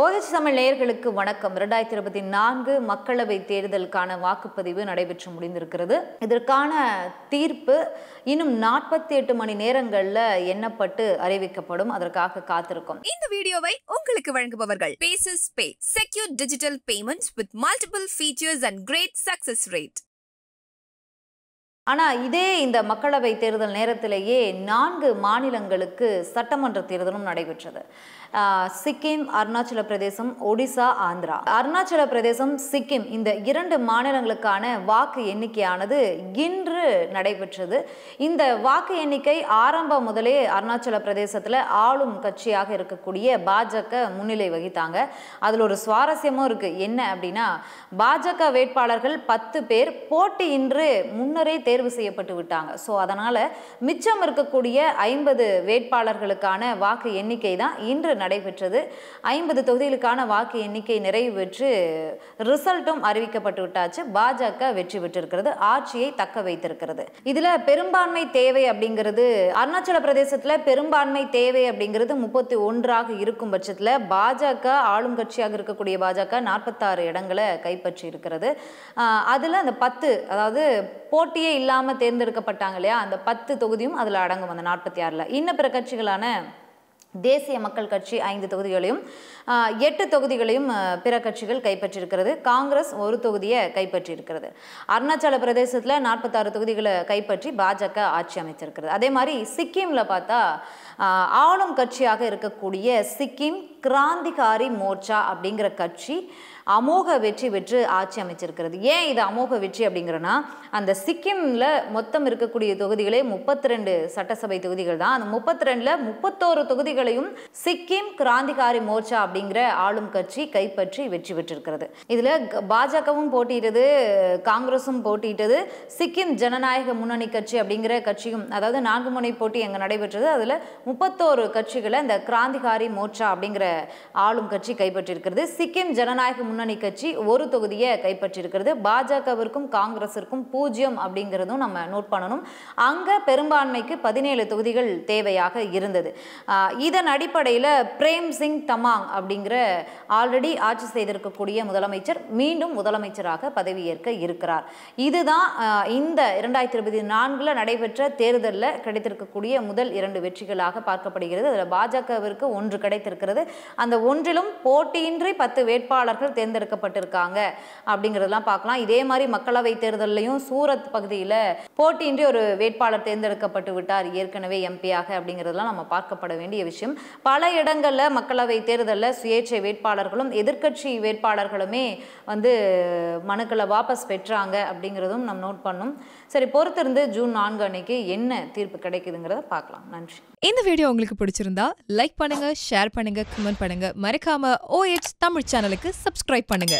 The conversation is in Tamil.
OH தமிழ் நேயர்களுக்கு வணக்கம். 2024 மக்களவை தேர்தலுக்கான வாக்குப்பதிவு நடைபெற்று முடிந்திருக்கிறது. இதற்கான தீர்ப்பு இன்னும் 48 மணி நேரங்கள்ல எண்ணப்பட்டு அறிவிக்கப்படும். அதற்காக காத்திருக்கும். இந்த வீடியோவை உங்களுக்கு வழங்குபவர்கள் Paces Pay, secure digital payments with multiple features and great success rate. ஆனா இதே இந்த மக்களவை தேர்தல் நேரத்திலேயே 4 மாநிலங்களுக்கு சட்டமன்ற தேர்தலும் நடைபெற்றது. சிக்கிம், அருணாச்சல பிரதேசம், ஒடிசா, ஆந்திரா. அருணாச்சல பிரதேசம், சிக்கிம் இந்த 2 மாநிலங்களுக்கான வாக்கு எண்ணிக்கையானது இன்று நடைபெற்றது. இந்த வாக்கு எண்ணிக்கை ஆரம்பம் முதலே அருணாச்சல பிரதேசத்துல ஆளும் கட்சியாக இருக்கக்கூடிய பாஜக முன்னிலை வகித்தாங்க. அதுல ஒரு சுவாரஸ்யமும் இருக்கு. என்ன அப்படின்னா, பாஜக வேட்பாளர்கள் 10 பேர் போட்டியின்றி முன்னரே தேர்வு செய்யப்பட்டு விட்டாங்க. ஸோ அதனால மிச்சம் இருக்கக்கூடிய 50 வேட்பாளர்களுக்கான வாக்கு எண்ணிக்கை தான் இன்று நடைபெற்றது. 50 தொகுதிகளுக்கான வாக்கு எண்ணிக்கை நிறைவு பெற்று ரிசல்ட்டும் அறிவிக்கப்பட்டு விட்டாச்சு. பாஜக வெற்றி பெற்றிருக்கிறது, ஆட்சியை தக்க வைத்திருக்கிறது. இதுல பெரும்பான்மை தேவை அப்படிங்கிறது, அருணாச்சல பிரதேசத்துல பெரும்பான்மை தேவை அப்படிங்கிறது 31 இருக்கும் பட்சத்துல பாஜக ஆளும் கட்சியாக இருக்கக்கூடிய பாஜக 46 இடங்களை கைப்பற்றி இருக்கிறது. அதுல அந்த 10, அதாவது போட்டியே இல்லாம தேர்ந்தெடுக்கப்பட்டாங்க இல்லையா, அந்த 10 தொகுதியும் அதுல அடங்கும். அந்த 46ல இன்னும் பிற கட்சிகளான தேசிய மக்கள் கட்சி 5 தொகுதிகளையும் 8 தொகுதிகளையும் பிற கட்சிகள் கைப்பற்றியிருக்கிறது. காங்கிரஸ் 1 தொகுதியை கைப்பற்றியிருக்கிறது. அருணாச்சல பிரதேசத்தில் 46 தொகுதிகளை கைப்பற்றி பாஜக ஆட்சி அமைச்சிருக்கிறது. அதே மாதிரி சிக்கிமில் பார்த்தா ஆளும் கட்சியாக இருக்கக்கூடிய சிக்கிம் கிராந்திகாரி மோர்ச்சா அப்படிங்கிற கட்சி அமோக வெற்றி பெற்று ஆட்சி அமைச்சிருக்கிறது. ஏன் இது அமோக வெற்றி அப்படிங்கிறனா, அந்த சிக்கிமில் மொத்தம் இருக்கக்கூடிய தொகுதிகளே 32 சட்டசபை தொகுதிகள் தான். அந்த 32ல் 31 தொகுதிகளையும் சிக்கிம் கிராந்திகாரி மோர்ச்சா அப்படிங்கிற ஆளும் கட்சி கைப்பற்றி வெற்றி பெற்றிருக்கிறது. இதில் பாஜகவும் போட்டியிட்டது, காங்கிரஸும் போட்டியிட்டது, சிக்கிம் ஜனநாயக முன்னணி கட்சி அப்படிங்கிற கட்சியும், அதாவது 4 முனை போட்டி அங்கே நடைபெற்றது. அதில் 31 கட்சிகளை இந்த கிராந்திகாரி மோர்ச்சா அப்படிங்கிற ஆளும் கட்சி கைப்பற்றியிருக்கிறது. சிக்கிம் ஜனநாயக முன்னணி கட்சி 1 தொகுதியை கைப்பற்றியிருக்கிறது. பாஜகவிற்கும் காங்கிரஸிற்கும் 0 அப்படிங்கிறதும் நம்ம நோட் பண்ணணும். அங்க பெரும்பான்மைக்கு 17 தொகுதிகள் தேவையாக இருந்தது. இதன் அடிப்படையில் பிரேம் சிங் தமாங் அப்படிங்கிற ஆல்ரெடி ஆட்சி செய்திருக்கக்கூடிய முதலமைச்சர் மீண்டும் முதலமைச்சராக பதவியேற்க இருக்கிறார். இதுதான் இந்த 2024 நடைபெற்ற தேர்தலில் கிடைத்திருக்கக்கூடிய முதல் 2 வெற்றிகளாக பார்க்கப்படுகிறது. அதில் பாஜகவிற்கு 1 கிடைத்திருக்கிறது. அந்த 1லும் போட்டியின்றி 10 வேட்பாளர்கள் தேர்ந்தெடுக்கப்பட்டிருக்காங்க அப்படிங்கிறதெல்லாம் பார்க்கலாம். இதே மாதிரி மக்களவை தேர்தலையும் சூரத் பகுதியில் போட்டியின்றி ஒரு வேட்பாளர் தேர்ந்தெடுக்கப்பட்டு விட்டார் ஏற்கனவே எம்பியாக அப்படிங்கிறதெல்லாம் நம்ம பார்க்கப்பட வேண்டிய விஷயம். பல இடங்களில் மக்களவை தேர்தலில் சுயேட்சை வேட்பாளர்களும் எதிர்க்கட்சி வேட்பாளர்களுமே மனுக்களை வாபஸ் பெற்றாங்க அப்படிங்கிறதும் நம்ம நோட் பண்ணும். சரி, பொறுத்திருந்து ஜூன் 4 அன்னைக்கு என்ன தீர்ப்பு கிடைக்குதுங்கிறத பார்க்கலாம். நன்றி. இந்த வீடியோ உங்களுக்கு பிடிச்சிருந்தா லைக் பண்ணுங்க, ஷேர் பண்ணுங்க, கமெண்ட் பண்ணுங்க. மறக்காம OH தமிழ் சேனலுக்கு சப்ஸ்கிரைப் பண்ணுங்க.